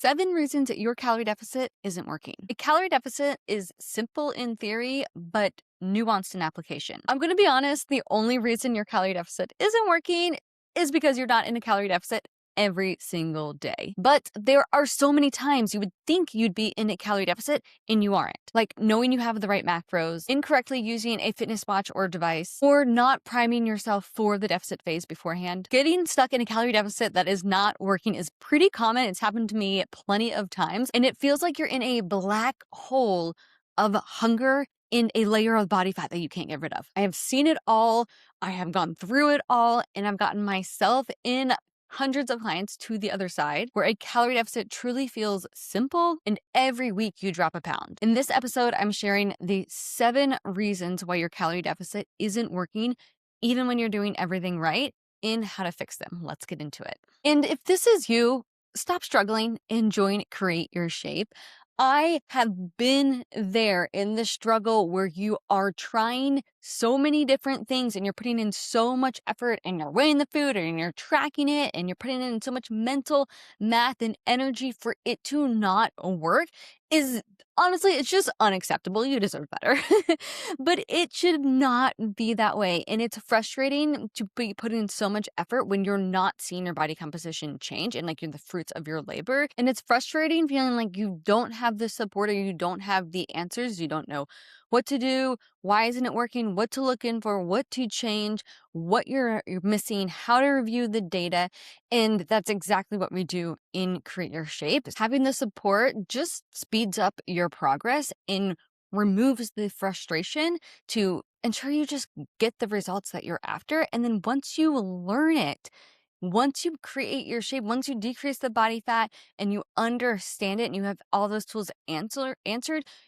7 reasons that your calorie deficit isn't working. A calorie deficit is simple in theory, but nuanced in application. I'm going to be honest, the only reason your calorie deficit isn't working is because you're not in a calorie deficit every single day. But there are so many times you would think you'd be in a calorie deficit and you aren't. Like knowing you have the right macros, incorrectly using a fitness watch or device, or not priming yourself for the deficit phase beforehand. Getting stuck in a calorie deficit that is not working is pretty common. It's happened to me plenty of times, and it feels like you're in a black hole of hunger in a layer of body fat that you can't get rid of. I have seen it all. I have gone through it all, and I've gotten myself in hundreds of clients to the other side where a calorie deficit truly feels simple and every week you drop a pound. In this episode, I'm sharing the 7 reasons why your calorie deficit isn't working, even when you're doing everything right, and how to fix them. Let's get into it. And if this is you, stop struggling and join Create Your Shape. I have been there in the struggle where you are trying so many different things and you're putting in so much effort and you're weighing the food and you're tracking it and you're putting in so much mental math and energy for it to not work is honestly, it's just unacceptable. You deserve better. But it should not be that way. And it's frustrating to be putting in so much effort when you're not seeing your body composition change and like you're the fruits of your labor. And it's frustrating feeling like you don't have the support or you don't have the answers. You don't know what to do, why isn't it working, what to look in for, what to change, what you're missing, how to review the data. And that's exactly what we do in Create Your Shape. Having the support just speeds up your progress and removes the frustration to ensure you just get the results that you're after. And then once you learn it, once you create your shape, once you decrease the body fat and you understand it and you have all those tools answered,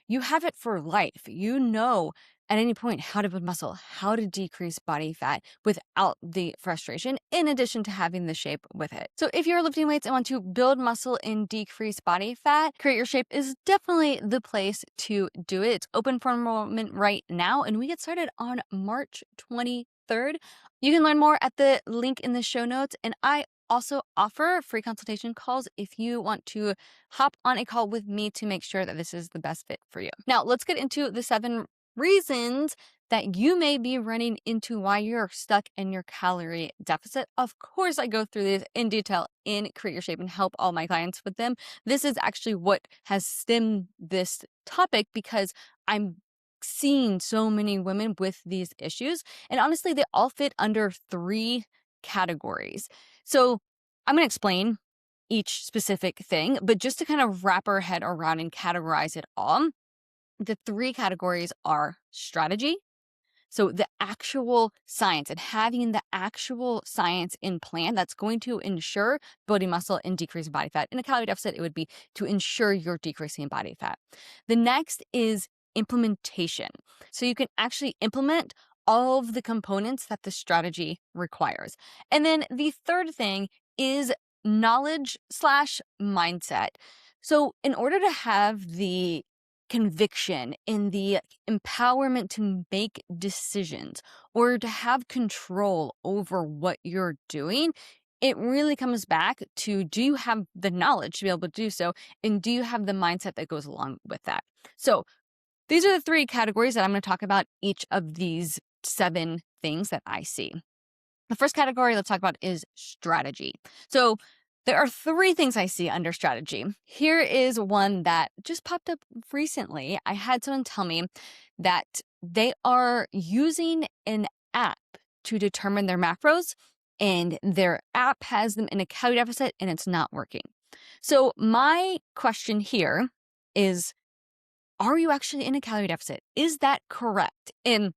you have it for life. You know at any point how to build muscle, how to decrease body fat without the frustration, in addition to having the shape with it. So if you're lifting weights and want to build muscle and decrease body fat, Create Your Shape is definitely the place to do it. It's open for enrollment right now, and we get started on March 23rd. You can learn more at the link in the show notes, and I also offer free consultation calls if you want to hop on a call with me to make sure that this is the best fit for you. Now, let's get into the 7 reasons that you may be running into why you're stuck in your calorie deficit. Of course, I go through these in detail in Create Your Shape and help all my clients with them. This is actually what has stemmed this topic because I'm seeing so many women with these issues. And honestly, they all fit under 3 categories. So I'm going to explain each specific thing, but just to kind of wrap our head around and categorize it all, the 3 categories are strategy. So the actual science and having the actual science in plan that's going to ensure building muscle and decreasing body fat. In a calorie deficit, it would be to ensure you're decreasing body fat. The next is implementation. So you can actually implement all of the components that the strategy requires. And then the third thing is knowledge slash mindset. So in order to have the conviction and the empowerment to make decisions or to have control over what you're doing, it really comes back to, do you have the knowledge to be able to do so? And do you have the mindset that goes along with that? So these are the 3 categories that I'm going to talk about each of these 7 things that I see. The first category let's talk about is strategy. So there are 3 things I see under strategy. Here is one that just popped up recently. I had someone tell me that they are using an app to determine their macros, and their app has them in a calorie deficit and it's not working. So my question here is, are you actually in a calorie deficit? Is that correct? And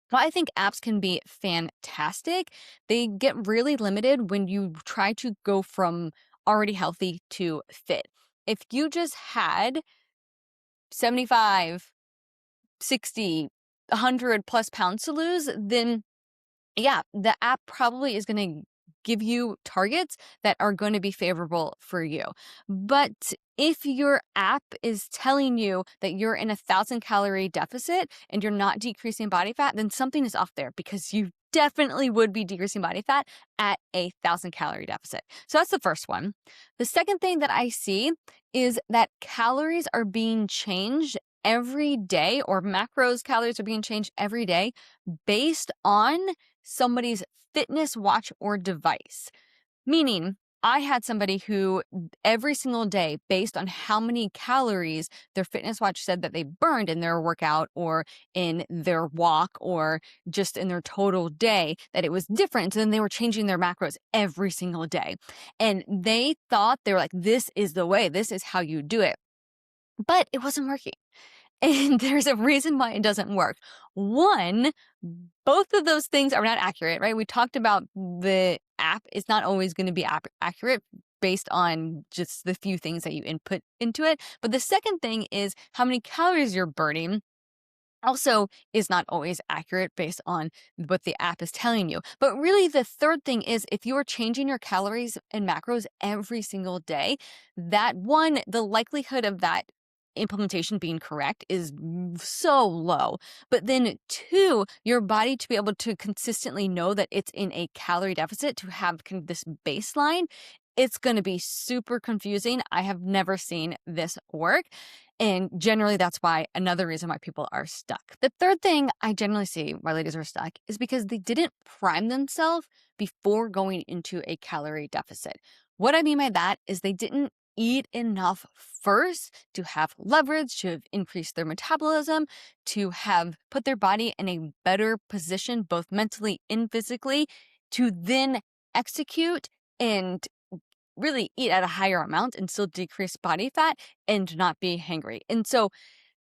while I think apps can be fantastic, they get really limited when you try to go from already healthy to fit. If you just had 75, 60, 100 plus pounds to lose, then yeah, the app probably is going to give you targets that are going to be favorable for you. But if your app is telling you that you're in a 1,000 calorie deficit and you're not decreasing body fat, then something is off there because you definitely would be decreasing body fat at a 1,000 calorie deficit. So that's the first one. The second thing that I see is that calories are being changed every day, or macros calories are being changed every day based on somebody's fitness watch or device. Meaning, I had somebody who every single day, based on how many calories their fitness watch said that they burned in their workout or in their walk or just in their total day, that it was different. And then they were changing their macros every single day. And they thought, they were like, this is the way, this is how you do it. But it wasn't working. And there's a reason why it doesn't work. One, both of those things are not accurate, right? We talked about the app is not always going to be accurate based on just the few things that you input into it. But the second thing is how many calories you're burning also is not always accurate based on what the app is telling you. But really, the third thing is if you are changing your calories and macros every single day, that one, the likelihood of that implementation being correct is so low. But then two, your body to be able to consistently know that it's in a calorie deficit, to have kind of this baseline, it's going to be super confusing. I have never seen this work. And generally, that's why another reason why people are stuck. The third thing I generally see why ladies are stuck is because they didn't prime themselves before going into a calorie deficit. What I mean by that is they didn't eat enough first to have leverage, to have increased their metabolism, to have put their body in a better position, both mentally and physically, to then execute and really eat at a higher amount and still decrease body fat and not be hangry. And so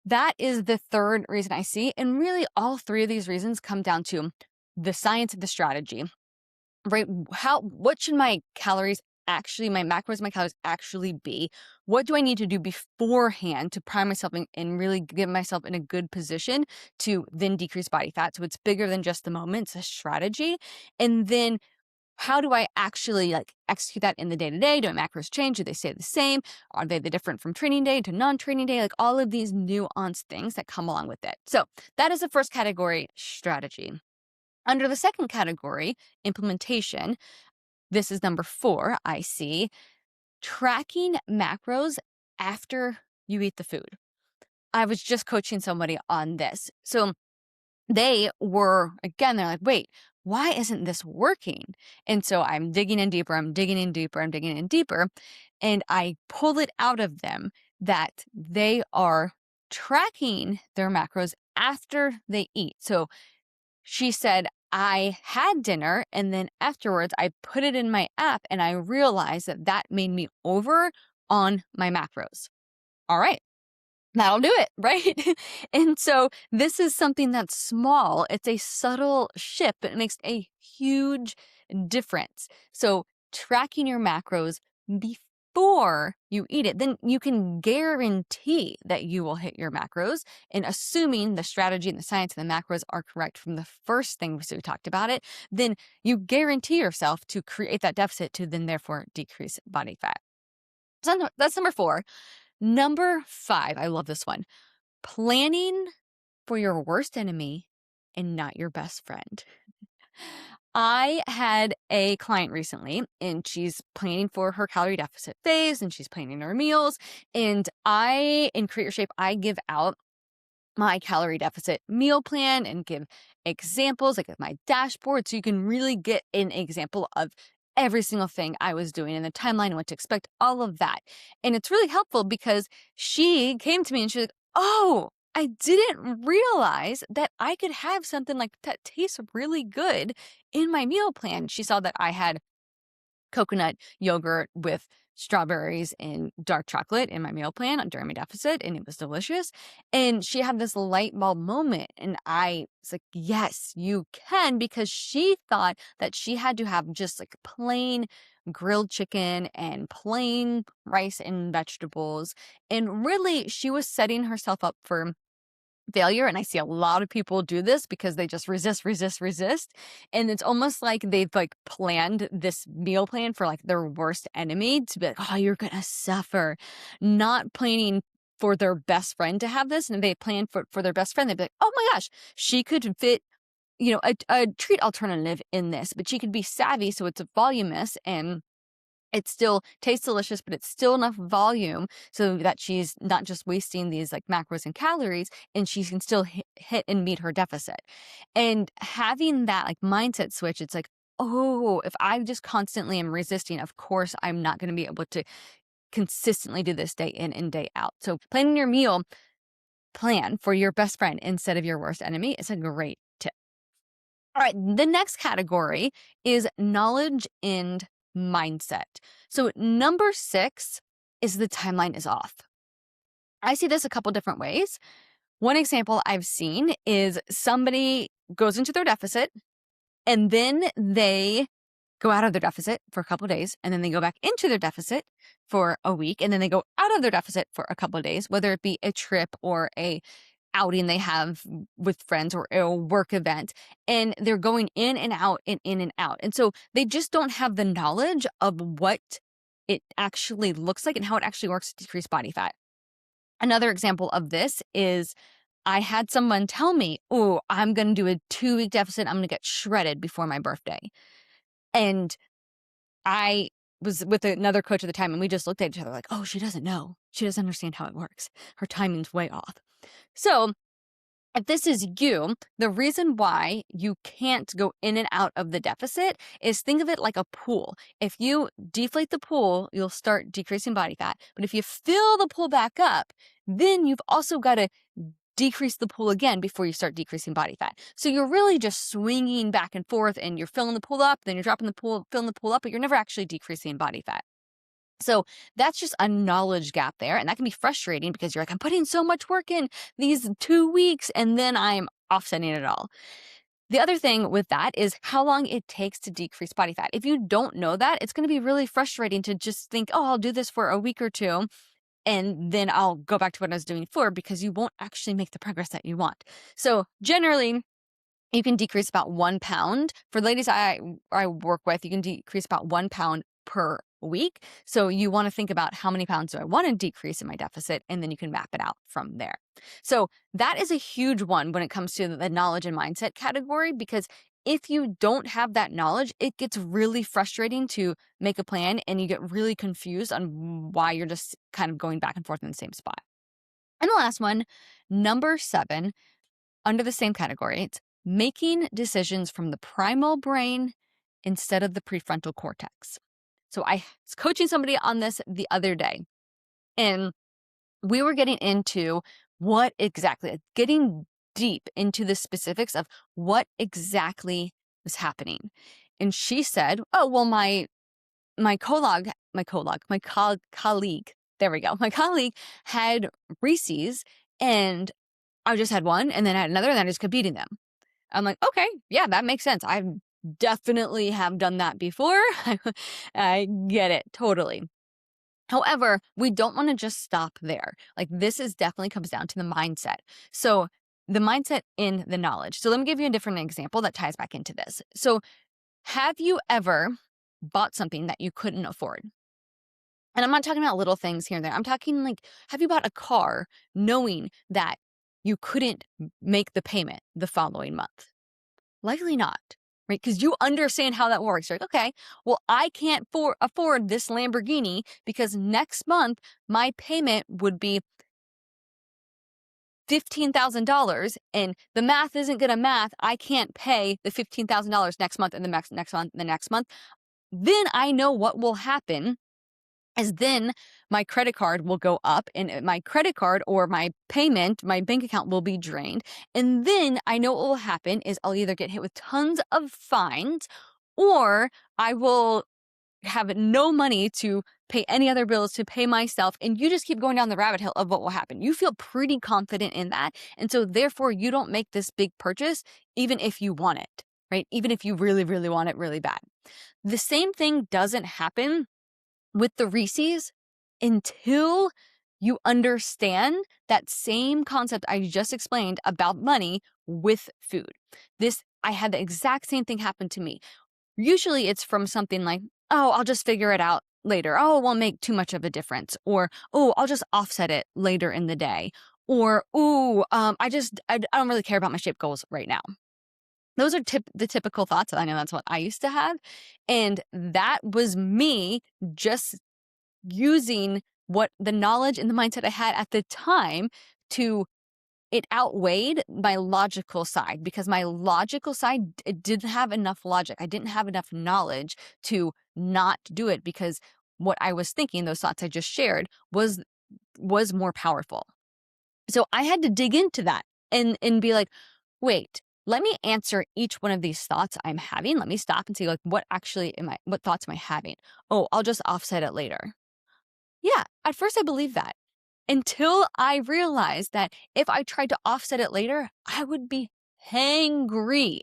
that is the third reason I see. And really, all three of these reasons come down to the science of the strategy, right? What should my calories actually, my macros, my calories actually be? What do I need to do beforehand to prime myself and really get myself in a good position to then decrease body fat? So it's bigger than just the moment, it's a strategy. And then how do I actually execute that in the day-to-day? Do my macros change? Do they stay the same? Are they the different from training day to non-training day? Like all of these nuanced things that come along with it. So that is the first category, strategy. Under the second category, implementation, this is number 4, I see tracking macros after you eat the food. I was just coaching somebody on this. So they're like, wait, why isn't this working? And so I'm digging in deeper, I'm digging in deeper, I'm digging in deeper. And I pull it out of them that they are tracking their macros after they eat. So she said, I had dinner and then afterwards I put it in my app and I realized that that made me over on my macros. All right. That'll do it, right? And so this is something that's small. It's a subtle shift, but it makes a huge difference. So tracking your macros before you eat it, then you can guarantee that you will hit your macros. And assuming the strategy and the science and the macros are correct from the first thing we talked about it, then you guarantee yourself to create that deficit to then therefore decrease body fat. So that's number 4. Number 5, I love this one. Planning for your worst enemy and not your best friend. I had a client recently and she's planning for her calorie deficit phase and she's planning her meals. And in Create Your Shape, I give out my calorie deficit meal plan and give examples like my dashboard so you can really get an example of every single thing I was doing in the timeline and what to expect, all of that. And it's really helpful because she came to me and she's like, oh, I didn't realize that I could have something like that tastes really good in my meal plan. She saw that I had coconut yogurt with strawberries and dark chocolate in my meal plan during my deficit, and it was delicious. And she had this light bulb moment, and I was like, yes, you can, because she thought that she had to have just like plain grilled chicken and plain rice and vegetables. And really, she was setting herself up for failure. And I see a lot of people do this because they just resist. And it's almost like they've planned this meal plan for their worst enemy to be like, oh, you're going to suffer, not planning for their best friend to have this. And if they plan for their best friend, they'd be like, oh my gosh, she could fit a treat alternative in this, but she could be savvy so it's voluminous and it still tastes delicious, but it's still enough volume so that she's not just wasting these like macros and calories, and she can still hit and meet her deficit. And having that like mindset switch, it's like, oh, if I just constantly am resisting, of course I'm not going to be able to consistently do this day in and day out. So planning your meal plan for your best friend instead of your worst enemy is a great tip. All right, the next category is knowledge and mindset. So number 6 is the timeline is off. I see this a couple different ways. One example I've seen is somebody goes into their deficit and then they go out of their deficit for a couple of days, and then they go back into their deficit for a week, and then they go out of their deficit for a couple of days, whether it be a trip or a outing they have with friends or a work event, and they're going in and out and in and out. And so they just don't have the knowledge of what it actually looks like and how it actually works to decrease body fat. Another example of this is I had someone tell me, oh, I'm going to do a 2-week deficit. I'm going to get shredded before my birthday. And I was with another coach at the time, and we just looked at each other like, oh, she doesn't know. She doesn't understand how it works. Her timing's way off. So if this is you, the reason why you can't go in and out of the deficit is think of it like a pool. If you deflate the pool, you'll start decreasing body fat. But if you fill the pool back up, then you've also got to decrease the pool again before you start decreasing body fat. So you're really just swinging back and forth, and you're filling the pool up, then you're dropping the pool, filling the pool up, but you're never actually decreasing body fat. So that's just a knowledge gap there. And that can be frustrating because you're like, I'm putting so much work in these 2 weeks and then I'm offsetting it all. The other thing with that is how long it takes to decrease body fat. If you don't know that, it's going to be really frustrating to just think, oh, I'll do this for a week or two, and then I'll go back to what I was doing before, because you won't actually make the progress that you want. So generally, you can decrease about 1 pound. For ladies I work with, you can decrease about 1 pound per week. So you want to think about how many pounds do I want to decrease in my deficit, and then you can map it out from there. So that is a huge one when it comes to the knowledge and mindset category, because if you don't have that knowledge, it gets really frustrating to make a plan, and you get really confused on why you're just kind of going back and forth in the same spot. And the last one, number 7, under the same category, it's making decisions from the primal brain instead of the prefrontal cortex. So I was coaching somebody on this the other day, and we were getting into getting deep into the specifics of what exactly was happening. And she said, oh, well, my colleague, there we go. My colleague had Reese's, and I just had one, and then I had another, and I just kept eating them. I'm like, okay, yeah, that makes sense. I definitely have done that before. I get it totally. However, we don't want to just stop there. Like, this definitely comes down to the mindset. So the mindset in the knowledge. So let me give you a different example that ties back into this. So have you ever bought something that you couldn't afford? And I'm not talking about little things here and there. I'm talking like, have you bought a car knowing that you couldn't make the payment the following month? Likely not, right? Because you understand how that works. You're like, okay, well, I can't afford this Lamborghini because next month my payment would be $15,000, and the math isn't going to math. I can't pay the $15,000 next month and the next month and the next month. Then I know what will happen is then my credit card will go up, and my credit card or my payment, my bank account will be drained. And then I know what will happen is I'll either get hit with tons of fines, or I will have no money to pay any other bills, to pay myself. And you just keep going down the rabbit hole of what will happen. You feel pretty confident in that. And so therefore you don't make this big purchase, even if you want it, right? Even if you really, really want it really bad. The same thing doesn't happen with the Reese's until you understand that same concept I just explained about money with food. I had the exact same thing happen to me. Usually it's from something like, oh, I'll just figure it out later. Oh, it won't make too much of a difference. Or, oh, I'll just offset it later in the day. Or, I don't really care about my shape goals right now. Those are the typical thoughts. I know that's what I used to have. And that was me just using what the knowledge and the mindset I had at the time to it outweighed my logical side because my logical side, it didn't have enough logic. I didn't have enough knowledge to not do it because what I was thinking, those thoughts I just shared, was more powerful. So I had to dig into that and be like, wait, let me answer each one of these thoughts I'm having. Let me stop and see like what thoughts am I having? Oh, I'll just offset it later. Yeah, at first I believed that until I realized that if I tried to offset it later, I would be hangry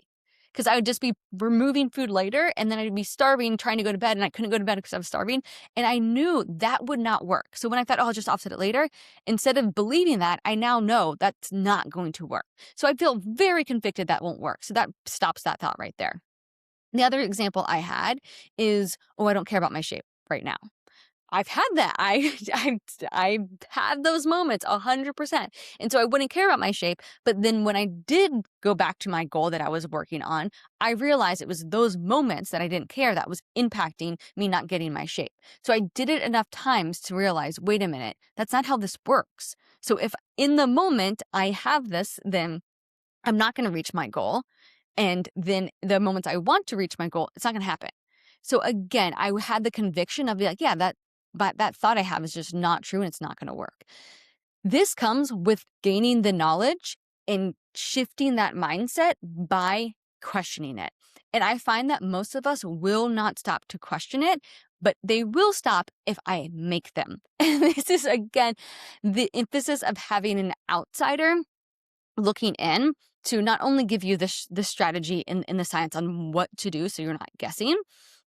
because I would just be removing food later and then I'd be starving, trying to go to bed, and I couldn't go to bed because I was starving. And I knew that would not work. So when I thought, oh, I'll just offset it later, instead of believing that, I now know that's not going to work. So I feel very convicted that won't work. So that stops that thought right there. The other example I had is, oh, I don't care about my shape right now. I've had that. I've had those moments 100%. And so I wouldn't care about my shape. But then when I did go back to my goal that I was working on, I realized it was those moments that I didn't care that was impacting me not getting my shape. So I did it enough times to realize, wait a minute, that's not how this works. So if in the moment I have this, then I'm not going to reach my goal. And then the moments I want to reach my goal, it's not going to happen. So again, I had the conviction of like, yeah, but that thought I have is just not true and it's not going to work. This comes with gaining the knowledge and shifting that mindset by questioning it. And I find that most of us will not stop to question it, but they will stop if I make them. And this is, again, the emphasis of having an outsider looking in to not only give you the strategy and the science on what to do so you're not guessing,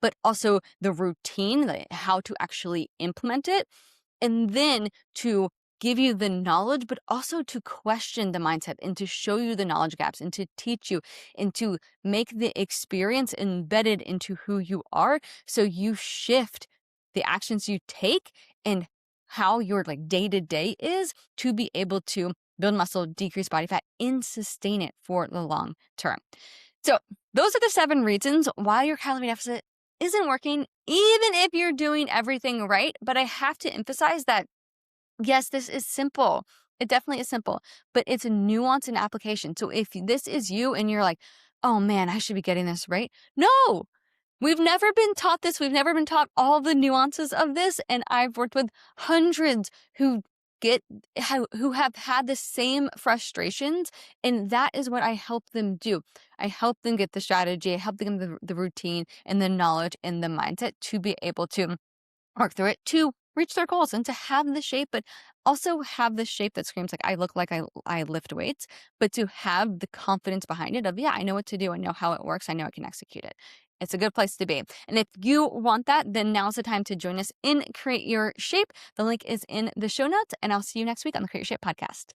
but also the routine, like how to actually implement it, and then to give you the knowledge, but also to question the mindset and to show you the knowledge gaps and to teach you and to make the experience embedded into who you are so you shift the actions you take and how your like day-to-day is to be able to build muscle, decrease body fat, and sustain it for the long term. So those are the 7 reasons why your calorie deficit isn't working, even if you're doing everything right. But I have to emphasize that, yes, this is simple. It definitely is simple, but it's a nuance and application. So if this is you and you're like, oh man, I should be getting this right. No, we've never been taught this. We've never been taught all the nuances of this. And I've worked with hundreds who have had the same frustrations. And that is what I help them do. I help them get the strategy. I help them get the routine and the knowledge and the mindset to be able to work through it, to reach their goals and to have the shape, but also have the shape that screams like I look like I lift weights, but to have the confidence behind it of, yeah, I know what to do. I know how it works. I know I can execute it. It's a good place to be. And if you want that, then now's the time to join us in Create Your Shape. The link is in the show notes, and I'll see you next week on the Create Your Shape podcast.